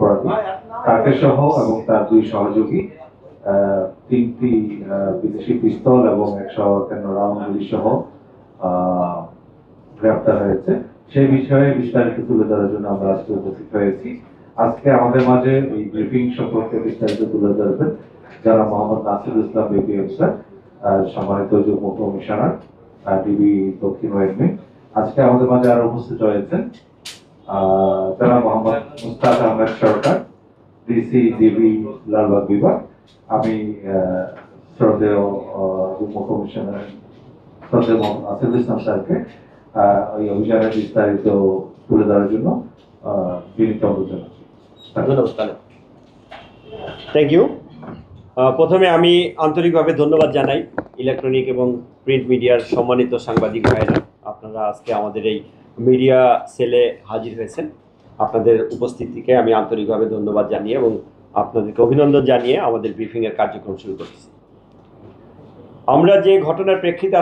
অপরাধী তাকে সহ এবং তার 2 সহযোগী 3টি বিদেশি পিস্তল এবং 153 রাউন্ড গুলি সহ গ্রেপ্তার হয়েছে। সেই বিষয়ে বিস্তারিত তুলে ধরার জন্য আমরা আজকে উপস্থিত হয়েছি। আজকে আমাদের মাঝে এই ব্রিফিং সম্পর্কে বিস্তারিত তুলে ধরবেন যারা মোহাম্মদ নাসিরুল ইসলাম বিপিএম স্যার, সম্মানিত যুগ্ম কমিশনার ডিবি দক্ষিণ ওয়েস্টে। আজকে আমাদের মাঝে আরো উপস্থিত রয়েছেন যারা মোহাম্মদ মুস্তাক আহমেদ সরকার, ডিসি ডিবি লালবাগ বিভাগ। আমি শ্রদ্ধেয় যুগ্ম কমিশনার শ্রদ্ধেয় মোহাম্মদ নাসিরুল ইসলাম স্যারকে এই অভিযানের বিস্তারিত তুলে ধরার জন্য বিনীত অনুরোধ জানাচ্ছি। ধন্যবাদ। Thank you. প্রথমে আমি আন্তরিকভাবে ধন্যবাদ জানাই ইলেকট্রনিক এবং প্রিন্ট মিডিয়ার সম্মানিত সাংবাদিক ভাইয়েরা, আপনারা আজকে আমাদের এই মিডিয়া সেলে হাজির হয়েছেন। আপনাদের উপস্থিতিকে আমি আন্তরিকভাবে ধন্যবাদ জানিয়ে এবং আপনাদেরকে অভিনন্দন জানিয়ে আমাদের ব্রিফিংয়ের কার্যক্রম শুরু করতেছি। আমরা যে ঘটনার প্রেক্ষিতে